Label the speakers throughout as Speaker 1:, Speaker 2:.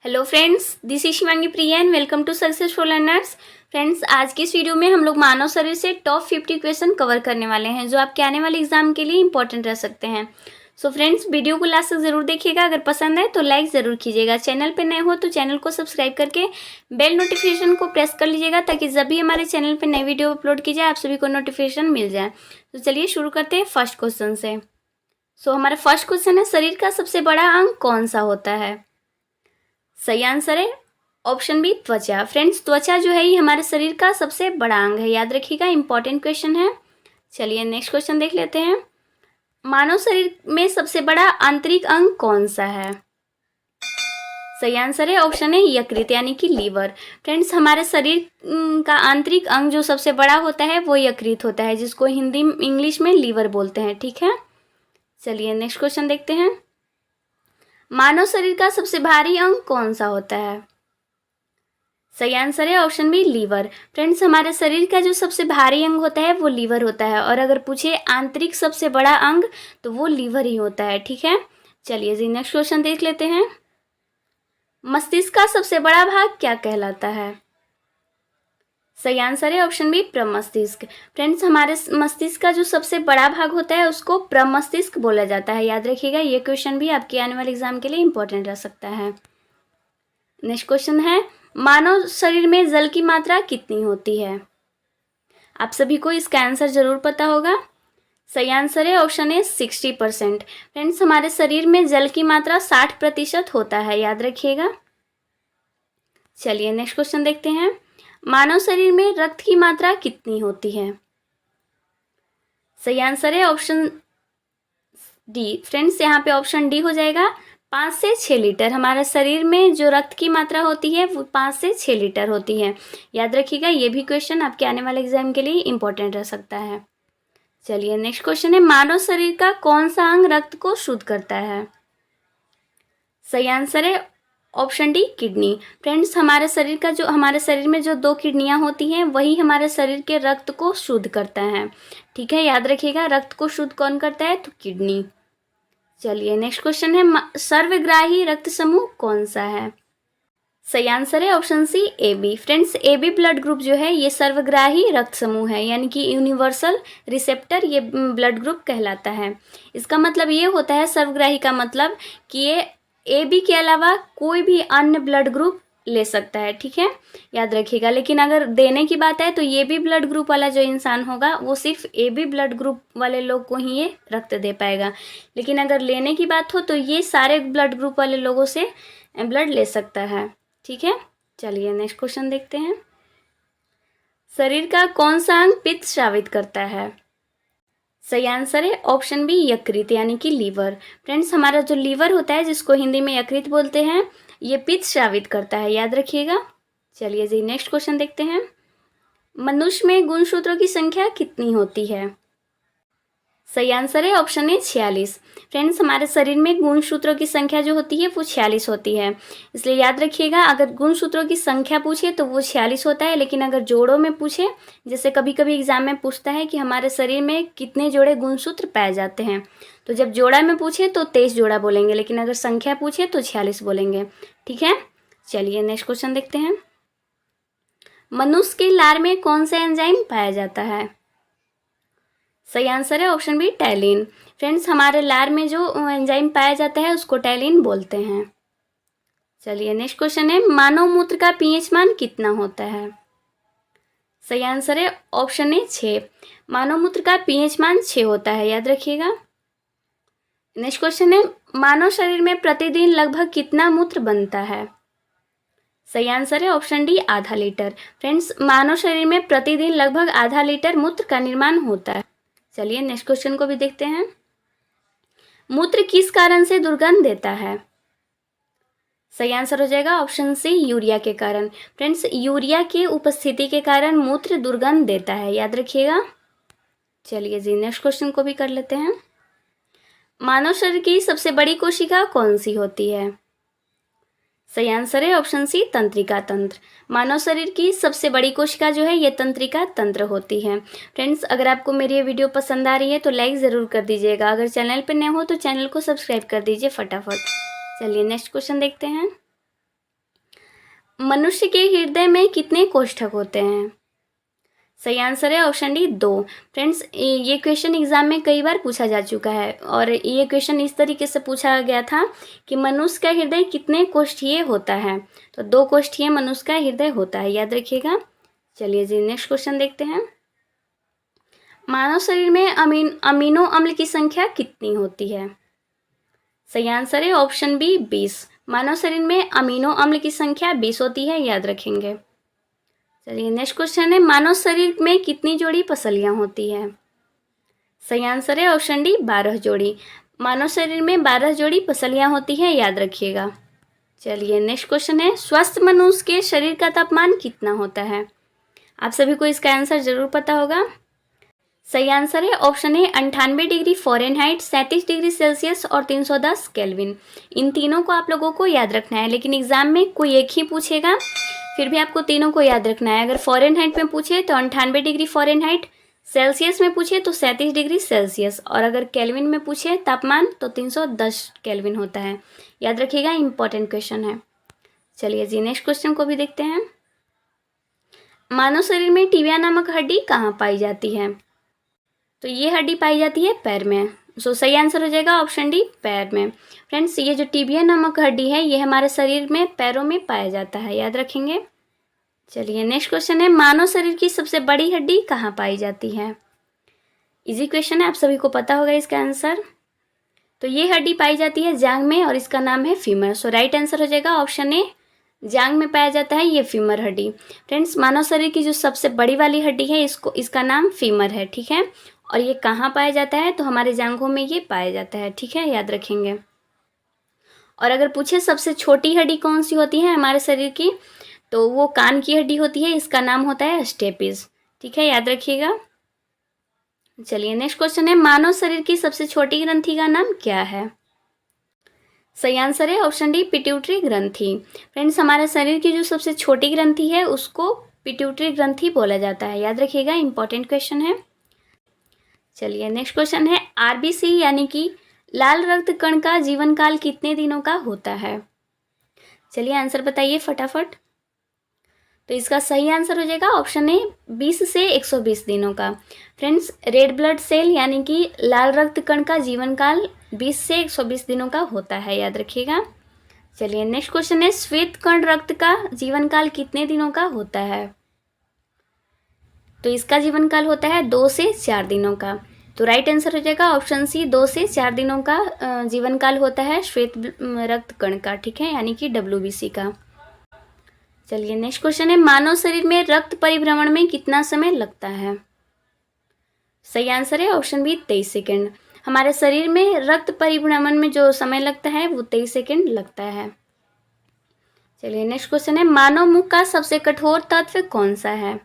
Speaker 1: Hello friends, this is Shivangi Priya and welcome to successful learners. Friends, आज की इस video में हम लोग मानव शरीर से टॉप 50 क्वेश्चन कवर करने वाले हैं जो आपके आने वाले एग्जाम के लिए इंपॉर्टेंट रह सकते हैं। सो फ्रेंड्स, वीडियो को लास्ट तक जरूर देखिएगा। अगर पसंद है तो लाइक ज़रूर कीजिएगा। चैनल पर नए हो तो चैनल को सब्सक्राइब करके बेल नोटिफिकेशन को प्रेस कर लीजिएगा ताकि जब भी हमारे चैनल पर नई वीडियो अपलोड की जाए आप सभी को नोटिफिकेशन मिल जाए। तो चलिए शुरू करते हैं फर्स्ट क्वेश्चन से। हमारा फर्स्ट क्वेश्चन है, शरीर का सबसे बड़ा अंग कौन सा होता है? सही आंसर है ऑप्शन बी, त्वचा। फ्रेंड्स, त्वचा जो है ये हमारे शरीर का सबसे बड़ा अंग है, याद रखिएगा, इंपॉर्टेंट क्वेश्चन है। चलिए नेक्स्ट क्वेश्चन देख लेते हैं। मानव शरीर में सबसे बड़ा आंतरिक अंग कौन सा है? सही आंसर है ऑप्शन है यकृत यानी कि लीवर। फ्रेंड्स, हमारे शरीर का आंतरिक अंग जो सबसे बड़ा होता है वो यकृत होता है, जिसको हिंदी इंग्लिश में लीवर बोलते हैं। ठीक है, चलिए नेक्स्ट क्वेश्चन देखते हैं। मानव शरीर का सबसे भारी अंग कौन सा होता है? सही आंसर है ऑप्शन बी, लीवर। फ्रेंड्स, हमारे शरीर का जो सबसे भारी अंग होता है वो लीवर होता है, और अगर पूछे आंतरिक सबसे बड़ा अंग तो वो लीवर ही होता है। ठीक है, चलिए जी नेक्स्ट क्वेश्चन देख लेते हैं। मस्तिष्क का सबसे बड़ा भाग क्या कहलाता है? सही आंसर है ऑप्शन बी, प्रमस्तिष्क। फ्रेंड्स, हमारे मस्तिष्क का जो सबसे बड़ा भाग होता है उसको प्रमस्तिष्क बोला जाता है, याद रखिएगा। ये क्वेश्चन भी आपके आने वाले एग्जाम के लिए इंपॉर्टेंट रह सकता है। नेक्स्ट क्वेश्चन है, मानव शरीर में जल की मात्रा कितनी होती है? आप सभी को इसका आंसर जरूर पता होगा। सही आंसर है ऑप्शन ए, 60%। फ्रेंड्स, हमारे शरीर में जल की मात्रा 60% होता है, याद रखिएगा। चलिए नेक्स्ट क्वेश्चन देखते हैं। मानव शरीर में रक्त की मात्रा कितनी होती है? सही आंसर है ऑप्शन डी। फ्रेंड्स, यहाँ पे ऑप्शन डी हो जाएगा। 5 से 6 लीटर हमारे शरीर में जो रक्त की मात्रा होती है वो 5 से 6 लीटर होती है, याद रखिएगा। ये भी क्वेश्चन आपके आने वाले एग्जाम के लिए इंपॉर्टेंट रह सकता है। चलिए नेक्स्ट क्वेश्चन है, मानव शरीर का कौन सा अंग रक्त को शुद्ध करता है? सही आंसर है ऑप्शन डी, किडनी। फ्रेंड्स, हमारे शरीर में जो 2 किडनियां होती हैं वही हमारे शरीर के रक्त को शुद्ध करता है। ठीक है, याद रखिएगा, रक्त को शुद्ध कौन करता है? तो किडनी। चलिए नेक्स्ट क्वेश्चन है, सर्वग्राही रक्त समूह कौन सा है? सही आंसर है option C, A B. Friends, A B blood group जो है ये सर्वग्राही रक्त समूह है, यानी कि यूनिवर्सल रिसेप्टर ये ब्लड ग्रुप कहलाता है। इसका मतलब ये होता है, सर्वग्राही का मतलब कि ये ए बी के अलावा कोई भी अन्य ब्लड ग्रुप ले सकता है। ठीक है, याद रखिएगा। लेकिन अगर देने की बात है तो ये भी ब्लड ग्रुप वाला जो इंसान होगा वो सिर्फ ए बी ब्लड ग्रुप वाले लोग को ही ये रक्त दे पाएगा। लेकिन अगर लेने की बात हो तो ये सारे ब्लड ग्रुप वाले लोगों से ब्लड ले सकता है। ठीक है, चलिए नेक्स्ट क्वेश्चन देखते हैं। शरीर का कौन सा अंग पित्त स्रावित करता है? सही आंसर है ऑप्शन बी, यकृत यानी कि लीवर। फ्रेंड्स, हमारा जो लीवर होता है जिसको हिंदी में यकृत बोलते हैं ये पित्त स्रावित करता है, याद रखिएगा। चलिए जी नेक्स्ट क्वेश्चन देखते हैं। मनुष्य में गुणसूत्रों की संख्या कितनी होती है? सही आंसर है ऑप्शन ए, 46। फ्रेंड्स, हमारे शरीर में गुणसूत्रों की संख्या जो होती है वो 46 होती है, इसलिए याद रखिएगा, अगर गुणसूत्रों की संख्या पूछे तो वो 46 होता है। लेकिन अगर जोड़ों में पूछे, जैसे कभी कभी एग्जाम में पूछता है कि हमारे शरीर में कितने जोड़े गुणसूत्र पाए जाते हैं, तो जब जोड़ा में पूछे तो 23 जोड़ा बोलेंगे, लेकिन अगर संख्या पूछे तो 46 बोलेंगे। ठीक है, चलिए नेक्स्ट क्वेश्चन देखते हैं। मनुष्य के लार में कौन सा एंजाइम पाया जाता है? सही आंसर है ऑप्शन बी, टैलिन। फ्रेंड्स, हमारे लार में जो एंजाइम पाया जाता है उसको टैलिन बोलते हैं। चलिए नेक्स्ट क्वेश्चन है, मानव मूत्र का पीएच मान कितना होता है? सही आंसर है ऑप्शन ए, 6। मानव मूत्र का पीएच मान 6 होता है, याद रखिएगा। नेक्स्ट क्वेश्चन है, मानव शरीर में प्रतिदिन लगभग कितना मूत्र बनता है? सही आंसर है ऑप्शन डी, आधा लीटर। फ्रेंड्स, मानव शरीर में प्रतिदिन लगभग आधा लीटर मूत्र का निर्माण होता है। चलिए नेक्स्ट क्वेश्चन को भी देखते हैं। मूत्र किस कारण से दुर्गंध देता है? सही आंसर हो जाएगा ऑप्शन सी, यूरिया के कारण। फ्रेंड्स, यूरिया की उपस्थिति के कारण मूत्र दुर्गंध देता है, याद रखिएगा। चलिए जी नेक्स्ट क्वेश्चन को भी कर लेते हैं। मानव शरीर की सबसे बड़ी कोशिका कौन सी होती है? सही आंसर है ऑप्शन सी, तंत्रिका तंत्र। मानव शरीर की सबसे बड़ी कोशिका जो है ये तंत्रिका तंत्र होती है। फ्रेंड्स, अगर आपको मेरी ये वीडियो पसंद आ रही है तो लाइक ज़रूर कर दीजिएगा। अगर चैनल पर नए हो तो चैनल को सब्सक्राइब कर दीजिए फटाफट। चलिए नेक्स्ट क्वेश्चन देखते हैं। मनुष्य के हृदय में कितने कोष्ठक होते हैं? सही आंसर है ऑप्शन डी 2। फ्रेंड्स, ये क्वेश्चन एग्जाम में कई बार पूछा जा चुका है और ये क्वेश्चन इस तरीके से पूछा गया था कि मनुष्य का हृदय कितने कोष्ठीय होता है? तो 2 कोष्ठीय मनुष्य का हृदय होता है, याद रखिएगा। चलिए जी नेक्स्ट क्वेश्चन देखते हैं। मानव शरीर में अमीनो अम्ल की संख्या कितनी होती है? सही आंसर है ऑप्शन बी 20। मानव शरीर में अमीनो अम्ल की संख्या 20 होती है, याद रखेंगे। चलिए नेक्स्ट क्वेश्चन है, मानव शरीर में कितनी जोड़ी पसलियां होती है? सही आंसर है ऑप्शन डी 12 जोड़ी। मानव शरीर में 12 जोड़ी पसलियां होती है, याद रखिएगा। चलिए नेक्स्ट क्वेश्चन है, स्वस्थ मनुष्य के शरीर का तापमान कितना होता है? आप सभी को इसका आंसर जरूर पता होगा। सही आंसर है option A 98 degree Fahrenheit, 37 degree Celsius और 310 केल्विन। इन तीनों को आप लोगों को याद रखना है, लेकिन एग्जाम में कोई एक ही पूछेगा, फिर भी आपको तीनों को याद रखना है। अगर फ़ारेनहाइट में पूछे तो 98 डिग्री फ़ारेनहाइट, सेल्सियस में पूछे तो 37 डिग्री सेल्सियस, और अगर केल्विन में पूछे तापमान तो 310 केल्विन होता है, याद रखिएगा। इंपॉर्टेंट क्वेश्चन है। चलिए जी नेक्स्ट क्वेश्चन को भी देखते हैं। मानव शरीर में टिबिया नामक हड्डी कहाँ पाई जाती है? तो ये हड्डी पाई जाती है पैर में। सो सही आंसर हो जाएगा ऑप्शन डी पैर में। फ्रेंड्स, ये जो टिबिया नामक हड्डी है ये हमारे शरीर में पैरों में पाया जाता है, याद रखेंगे। चलिए नेक्स्ट क्वेश्चन है, मानव शरीर की सबसे बड़ी हड्डी कहाँ पाई जाती है? इजी क्वेश्चन है, आप सभी को पता होगा इसका आंसर। तो ये हड्डी पाई जाती है जांघ में और इसका नाम है फीमर। सो राइट आंसर हो जाएगा ऑप्शन ए, जांघ में पाया जाता है ये फीमर हड्डी। फ्रेंड्स, मानव शरीर की जो सबसे बड़ी वाली हड्डी है इसका नाम फीमर है, ठीक है। और ये कहाँ पाया जाता है? तो हमारे जांघों में ये पाया जाता है, ठीक है, याद रखेंगे। और अगर पूछे सबसे छोटी हड्डी कौन सी होती है हमारे शरीर की, तो वो कान की हड्डी होती है, इसका नाम होता है स्टेपिस, ठीक है, याद रखिएगा। चलिए नेक्स्ट क्वेश्चन है, मानव शरीर की सबसे छोटी ग्रंथि का नाम क्या है? सही आंसर है ऑप्शन डी पिट्यूटरी ग्रंथि। फ्रेंड्स, हमारे शरीर की जो सबसे छोटी ग्रंथि है उसको पिट्यूटरी ग्रंथि बोला जाता है, याद रखिएगा। इंपॉर्टेंट क्वेश्चन है। चलिए नेक्स्ट क्वेश्चन है, आरबीसी यानी कि लाल रक्त कण का जीवन काल कितने दिनों का होता है? चलिए आंसर बताइए फटाफट। तो इसका सही आंसर हो जाएगा ऑप्शन ए 20 से 120 दिनों का। फ्रेंड्स, रेड ब्लड सेल यानी कि लाल रक्त कण का जीवन काल 20 से 120 दिनों का होता है, याद रखिएगा। चलिए नेक्स्ट क्वेश्चन है, श्वेत कण रक्त का जीवन काल कितने दिनों का होता है? तो इसका जीवन काल होता है 2 से 4 दिनों का। तो राइट आंसर हो जाएगा ऑप्शन सी, 2 से 4 दिनों का जीवन काल होता है श्वेत रक्त कण का, ठीक है, यानी कि WBC का। चलिए नेक्स्ट क्वेश्चन है, मानव शरीर में रक्त परिभ्रमण में कितना समय लगता है? सही आंसर है ऑप्शन बी 23 सेकेंड। हमारे शरीर में रक्त परिभ्रमण में जो समय लगता है वो 23 सेकेंड लगता है। चलिए नेक्स्ट क्वेश्चन है, मानव मुख का सबसे कठोर तत्व कौन सा है?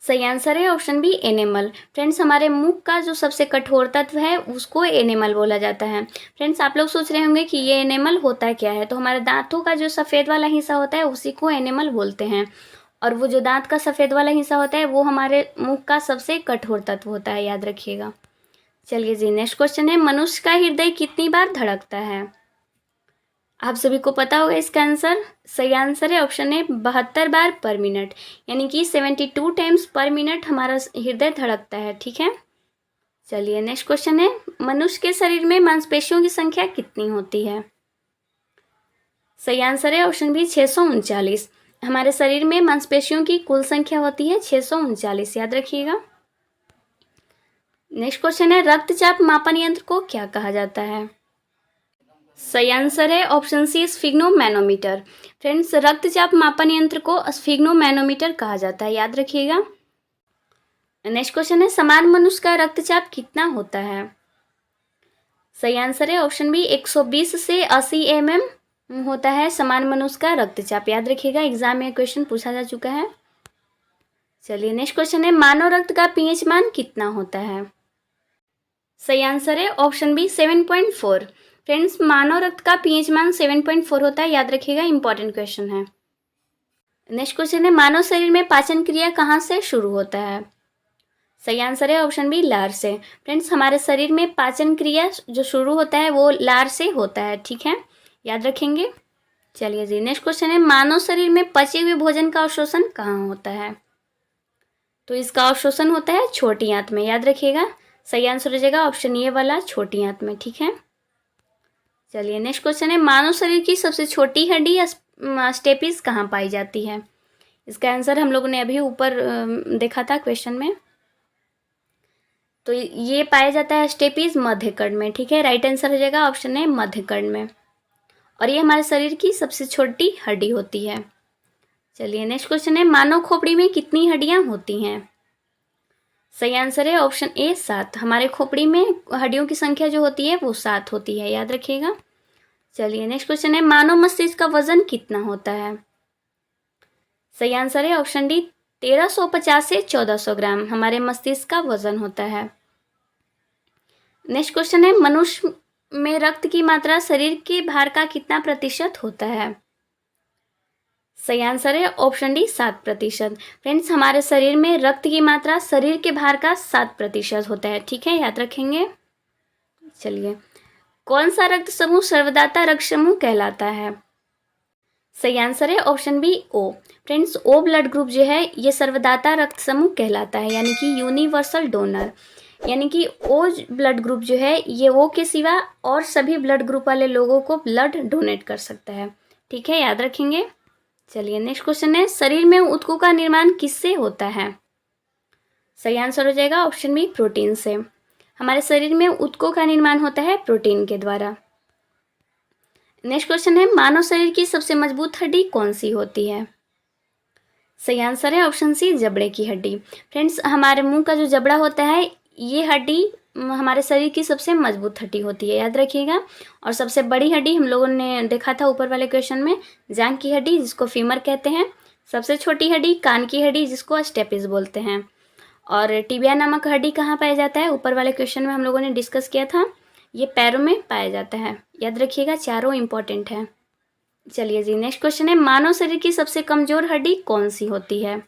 Speaker 1: सही आंसर है ऑप्शन बी एनिमल। फ्रेंड्स, हमारे मुख का जो सबसे कठोर तत्व है उसको एनिमल बोला जाता है। फ्रेंड्स, आप लोग सोच रहे होंगे कि ये एनिमल होता क्या है, तो हमारे दांतों का जो सफ़ेद वाला हिस्सा होता है उसी को एनिमल बोलते हैं, और वो जो दांत का सफ़ेद वाला हिस्सा होता है वो हमारे मुख का सबसे कठोर तत्व होता है, याद रखिएगा। चलिए जी नेक्स्ट क्वेश्चन है, मनुष्य का हृदय कितनी बार धड़कता है? आप सभी को पता होगा इसका आंसर। सही आंसर है ऑप्शन ए 72 बार पर मिनट, यानी कि 72 टाइम्स पर मिनट हमारा हृदय धड़कता है, ठीक है। चलिए नेक्स्ट क्वेश्चन है, मनुष्य के शरीर में मांसपेशियों की संख्या कितनी होती है? सही आंसर है ऑप्शन बी 639। हमारे शरीर में मांसपेशियों की कुल संख्या होती है 639, याद रखिएगा। नेक्स्ट क्वेश्चन है, रक्तचाप मापन यंत्र को क्या कहा जाता है? सही आंसर है ऑप्शन सी स्फिग्नोमैनोमीटर। फ्रेंड्स, रक्तचाप मापन यंत्र को स्फिग्नोमैनोमीटर कहा जाता है, याद रखिएगा। नेक्स्ट क्वेश्चन है, समान मनुष्य का रक्तचाप कितना होता है? सही आंसर है ऑप्शन बी 120 से 80 mm होता है समान मनुष्य का रक्तचाप, याद रखिएगा। एग्जाम में क्वेश्चन पूछा जा चुका है। चलिए नेक्स्ट क्वेश्चन है, मानव रक्त का पीएच मान कितना होता है? सही आंसर है ऑप्शन बी 7.4। फ्रेंड्स, मानव रक्त का पीएच मान 7.4 होता है, याद रखिएगा। इंपॉर्टेंट क्वेश्चन है। नेक्स्ट क्वेश्चन है, मानव शरीर में पाचन क्रिया कहाँ से शुरू होता है? सही आंसर है ऑप्शन बी लार से। फ्रेंड्स, हमारे शरीर में पाचन क्रिया जो शुरू होता है वो लार से होता है, ठीक है, याद रखेंगे। चलिए जी, नेक्स्ट क्वेश्चन है, मानव शरीर में पचे हुए भोजन का अवशोषण कहाँ होता है? तो इसका अवशोषण होता है छोटी आंत में, याद रखिएगा। सही आंसर हो जाएगा ऑप्शन ए वाला, छोटी आंत में, ठीक है। चलिए नेक्स्ट क्वेश्चन है, मानव शरीर की सबसे छोटी हड्डी स्टेपिस कहाँ पाई जाती है? इसका आंसर हम लोगों ने अभी ऊपर देखा था क्वेश्चन में। तो ये पाया जाता है स्टेपिस मध्यकर्ण में, ठीक है। राइट आंसर हो जाएगा ऑप्शन ए, मध्यकर्ण में। और ये हमारे शरीर की सबसे छोटी हड्डी होती है। चलिए नेक्स्ट क्वेश्चन है, मानव खोपड़ी में कितनी हड्डियां होती हैं? सही आंसर है ऑप्शन ए, 7। हमारे खोपड़ी में हड्डियों की संख्या जो होती है वो 7 होती है, याद रखिएगा। चलिए नेक्स्ट क्वेश्चन है, मानव मस्तिष्क का वजन कितना होता है? सही आंसर है ऑप्शन डी, 1350 से 1400 ग्राम हमारे मस्तिष्क का वजन होता है। नेक्स्ट क्वेश्चन है, मनुष्य में रक्त की मात्रा शरीर के भार का कितना प्रतिशत होता है? सही आंसर है ऑप्शन डी, 7%। फ्रेंड्स, हमारे शरीर में रक्त की मात्रा शरीर के भार का 7% होता है, ठीक है, याद रखेंगे। चलिए, कौन सा रक्त समूह सर्वदाता रक्त समूह कहलाता है? सही आंसर है ऑप्शन बी, ओ। फ्रेंड्स, ओ ब्लड ग्रुप जो है ये सर्वदाता रक्त समूह कहलाता है, यानी कि यूनिवर्सल डोनर। यानी कि ओ ब्लड ग्रुप जो है ये ओ के सिवा और सभी ब्लड ग्रुप वाले लोगों को ब्लड डोनेट कर सकता है, ठीक है, याद रखेंगे। चलिए नेक्स्ट क्वेश्चन है, शरीर में ऊतकों का निर्माण किससे होता है? सही आंसर हो जाएगा ऑप्शन बी, प्रोटीन से। हमारे शरीर में ऊतकों का निर्माण होता है प्रोटीन के द्वारा। नेक्स्ट क्वेश्चन है, मानव शरीर की सबसे मजबूत हड्डी कौन सी होती है? सही आंसर है ऑप्शन सी, जबड़े की हड्डी। फ्रेंड्स, हमारे मुंह का जो जबड़ा होता है ये हड्डी हमारे शरीर की सबसे मजबूत हड्डी होती है, याद रखिएगा। और सबसे बड़ी हड्डी हम लोगों ने देखा था ऊपर वाले क्वेश्चन में, जांघ की हड्डी जिसको फीमर कहते हैं। सबसे छोटी हड्डी कान की हड्डी जिसको स्टेपिस बोलते हैं। और टिबिया नामक हड्डी कहाँ पाया जाता है? ऊपर वाले क्वेश्चन में हम लोगों ने डिस्कस किया था, ये पैरों में पाया जाता है, याद रखिएगा, चारों इंपॉर्टेंट है। चलिए जी, नेक्स्ट क्वेश्चन है, मानव शरीर की सबसे कमजोर हड्डी कौन सी होती है?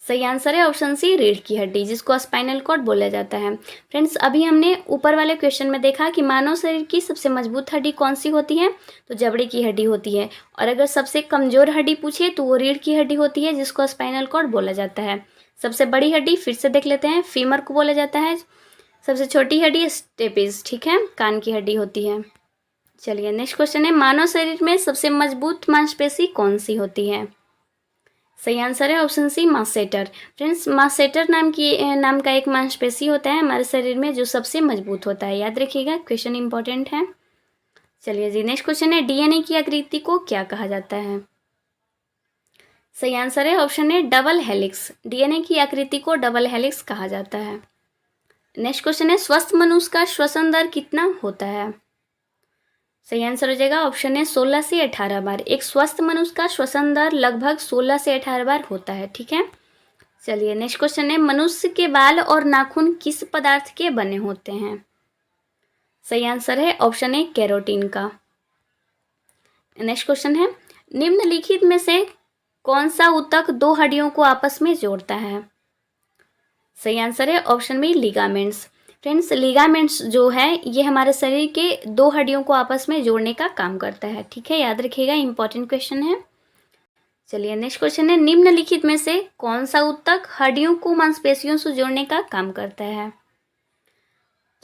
Speaker 1: सही आंसर है ऑप्शन सी, रीढ़ की हड्डी जिसको स्पाइनल कॉर्ड बोला जाता है। फ्रेंड्स, अभी हमने ऊपर वाले क्वेश्चन में देखा कि मानव शरीर की सबसे मजबूत हड्डी कौन सी होती है, तो जबड़े की हड्डी होती है। और अगर सबसे कमजोर हड्डी पूछे तो वो रीढ़ की हड्डी होती है जिसको स्पाइनल कॉर्ड बोला जाता है। सबसे बड़ी हड्डी फिर से देख लेते हैं, फीमर को बोला जाता है। सबसे छोटी हड्डी स्टेपिस, ठीक है, कान की हड्डी होती है। चलिए नेक्स्ट क्वेश्चन है, मानव शरीर में सबसे मजबूत मांसपेशी कौन सी होती है? सही आंसर है ऑप्शन सी, मास्सेटर। फ्रेंड्स, मास्सेटर नाम का एक मांसपेशी होता है हमारे शरीर में जो सबसे मजबूत होता है, याद रखिएगा, क्वेश्चन इंपॉर्टेंट है। चलिए जी, नेक्स्ट क्वेश्चन है, डीएनए की आकृति को क्या कहा जाता है? सही आंसर है option A, double helix. DNA की आकृति को डबल हेलिक्स कहा जाता है। नेक्स्ट क्वेश्चन है, स्वस्थ मनुष्य का श्वसन दर कितना होता है? सही आंसर हो जाएगा ऑप्शन है, 16 से 18 बार। एक स्वस्थ मनुष्य का श्वसन दर लगभग 16 से 18 बार होता है, ठीक है। चलिए नेक्स्ट क्वेश्चन है, मनुष्य के बाल और नाखून किस पदार्थ के बने होते हैं? सही आंसर है ऑप्शन ए, कैरोटीन का। नेक्स्ट क्वेश्चन है, निम्नलिखित में से कौन सा ऊतक दो हड्डियों को आपस में जोड़ता है? सही आंसर है option B, ligaments. Friends, ligaments जो है ये हमारे शरीर के दो हड्डियों को आपस में जोड़ने का काम करता है, ठीक है, याद रखिएगा, इंपॉर्टेंट क्वेश्चन है। चलिए नेक्स्ट क्वेश्चन है, निम्नलिखित में से कौन सा ऊतक हड्डियों को मांसपेशियों से जोड़ने का काम करता है?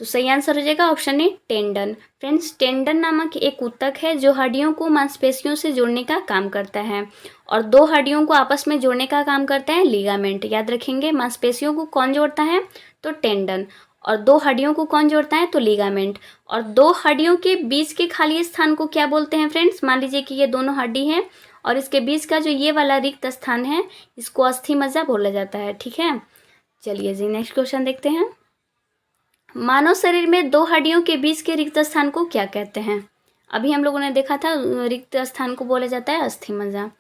Speaker 1: तो सही आंसर हो जाएगा option A, tendon. Friends, tendon नामक एक ऊतक है जो हड्डियों को मांसपेशियों से जोड़ने का काम करता है। और दो हड्डियों को आपस में जोड़ने का काम करता है लिगामेंट, याद रखेंगे। मांसपेशियों को कौन जोड़ता है? तो टेंडन। और दो हड्डियों को कौन जोड़ता है? तो लिगामेंट। और दो हड्डियों के बीच के खाली स्थान को क्या बोलते हैं फ्रेंड्स? मान लीजिए कि ये दोनों हड्डी हैं और इसके बीच का जो ये वाला रिक्त स्थान है इसको अस्थि मज्जा बोला जाता है, ठीक है। चलिए जी, नेक्स्ट क्वेश्चन देखते हैं। मानव शरीर में दो हड्डियों के बीच के रिक्त स्थान को क्या कहते हैं? अभी हम लोगों ने देखा था रिक्त स्थान को बोला जाता है अस्थि मज्जा।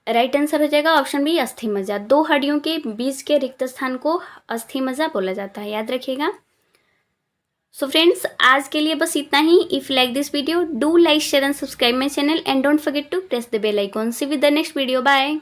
Speaker 1: राइट आंसर हो जाएगा ऑप्शन बी, अस्थि मज्जा। दो हड्डियों के बीच के रिक्त स्थान को अस्थि मज्जा बोला जाता है, याद रखिएगा। सो फ्रेंड्स, आज के लिए बस इतना ही। If like this video, do like, share and subscribe my channel and don't forget to press the bell icon. See with the next video, bye.